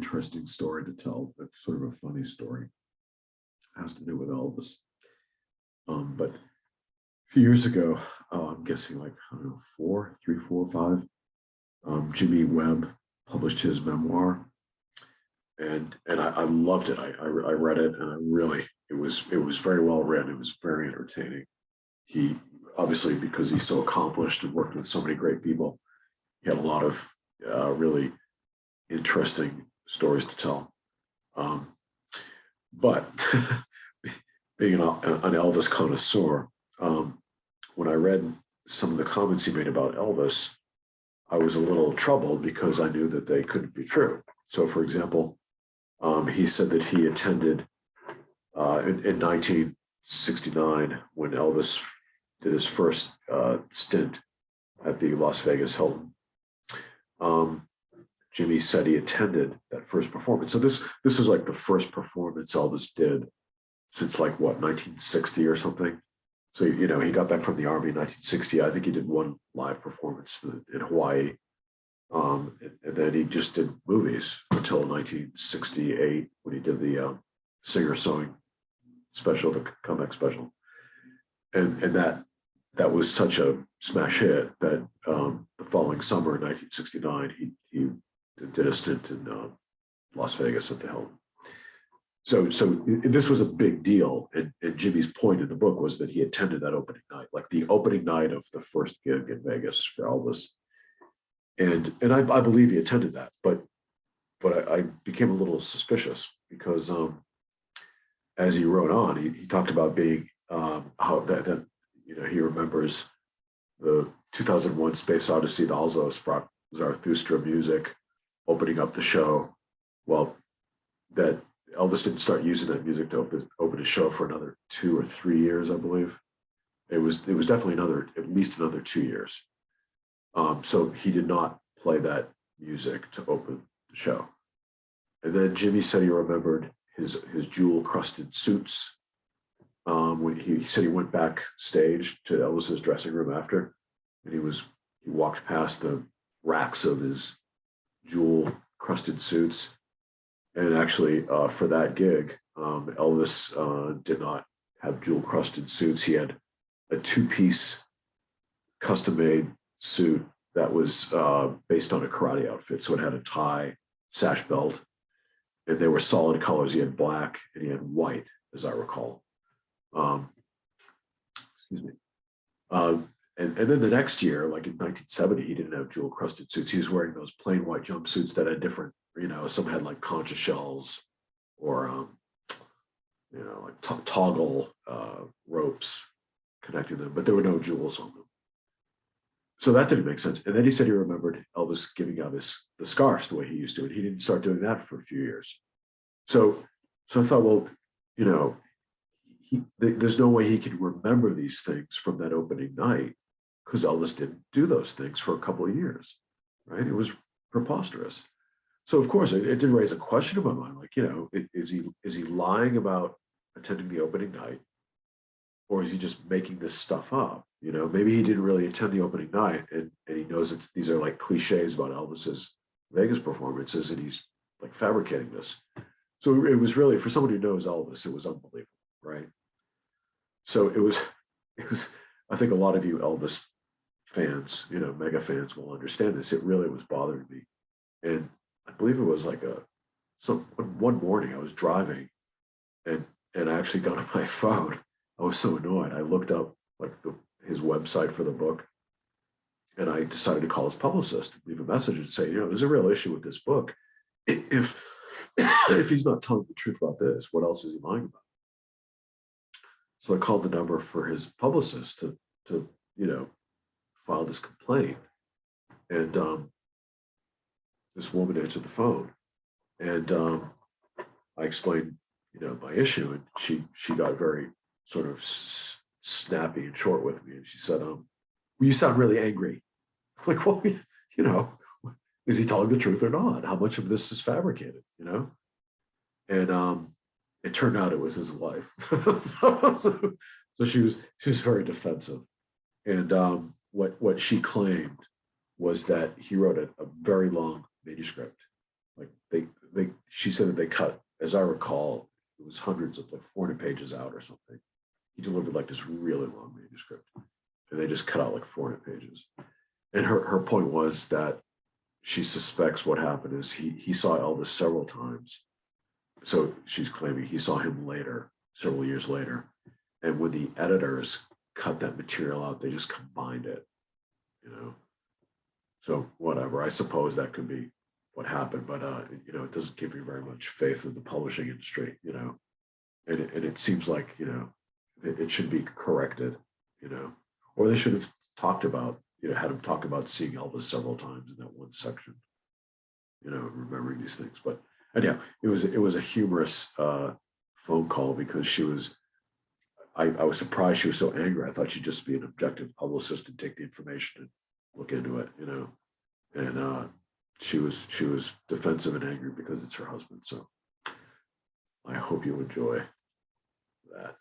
interesting story to tell, but sort of a funny story. It has to do with Elvis. But a few years ago, I'm guessing like, I don't know, 5, Jimmy Webb published his memoir. And I loved it. I read it, and it was very well written. It was very entertaining. He obviously, because he's so accomplished and worked with so many great people, he had a lot of really interesting stories to tell. But being an Elvis connoisseur, when I read some of the comments he made about Elvis, I was a little troubled because I knew that they couldn't be true. So, for example, he said that he attended in 1969 when Elvis did his first stint at the Las Vegas Hilton. Jimmy said he attended that first performance. So this was like the first performance Elvis did since like what, 1960 or something. So, you know, he got back from the Army in 1960. I think he did one live performance in Hawaii. And then he just did movies until 1968 when he did the singer sewing special, the comeback special. And that was such a smash hit that the following summer in 1969, he did a stint in Las Vegas at the Hilton. So this was a big deal. And Jimmy's point in the book was that he attended that opening night, like the opening night of the first gig in Vegas for Elvis. And I believe he attended that, but I became a little suspicious because as he wrote on, he talked about being how that you know, he remembers the 2001 Space Odyssey, the also Zarathustra music opening up the show. Well, that Elvis didn't start using that music to open his show for another 2 or 3 years, I believe. It was definitely at least another 2 years. So he did not play that music to open the show. And then Jimmy said he remembered his jewel-crusted suits. When he said he went backstage to Elvis's dressing room after, and he walked past the racks of his jewel-crusted suits. And actually, for that gig, Elvis did not have jewel-crusted suits. He had a 2-piece custom-made suit that was based on a karate outfit. So it had a tie, sash belt, and they were solid colors. He had black and he had white, as I recall. Excuse me. And then the next year, like in 1970, he didn't have jewel-crusted suits. He was wearing those plain white jumpsuits that had different, you know, some had like concha shells or, you know, like toggle ropes connecting them, but there were no jewels on them. So that didn't make sense. And then he said he remembered Elvis giving out the scarves the way he used to, and he didn't start doing that for a few years. So I thought, well, you know, there's no way he could remember these things from that opening night because Elvis didn't do those things for a couple of years, right? It was preposterous. So of course, it did raise a question in my mind, like, you know, is he lying about attending the opening night, or is he just making this stuff up? You know, maybe he didn't really attend the opening night, and he knows that these are like cliches about Elvis's Vegas performances, and he's like fabricating this. So it was really, for someone who knows Elvis, it was unbelievable, right? So it was. I think a lot of you Elvis fans, you know, mega fans, will understand this. It really was bothering me, and I believe it was like one morning I was driving, and I actually got on my phone. I was so annoyed. I looked up like his website for the book, and I decided to call his publicist, leave a message, and say, you know, there's a real issue with this book. If he's not telling the truth about this, what else is he lying about? So I called the number for his publicist to you know, file this complaint, and this woman answered the phone, and I explained, you know, my issue, and she got very sort of snappy and short with me, and she said, well, you sound really angry. I'm like, well, you know, is he telling the truth or not? How much of this is fabricated, you know? And it turned out it was his wife. so she was very defensive, and what she claimed was that he wrote a very long manuscript. Like she said that they cut, as I recall, it was hundreds of like 400 pages out or something. He delivered like this really long manuscript, and they just cut out like 400 pages. And her point was that she suspects what happened is he saw Elvis several times. So she's claiming he saw him later, several years later. And when the editors cut that material out, they just combined it, you know. So whatever, I suppose that could be what happened, but you know, it doesn't give me very much faith in the publishing industry, you know. And it seems like, you know, it should be corrected, you know, or they should have talked about, you know, had him talk about seeing Elvis several times in that one section, you know, remembering these things. But anyhow, it was a humorous phone call because she was, I was surprised she was so angry. I thought she'd just be an objective publicist and take the information and look into it, you know. And she was defensive and angry because it's her husband. So I hope you enjoy that.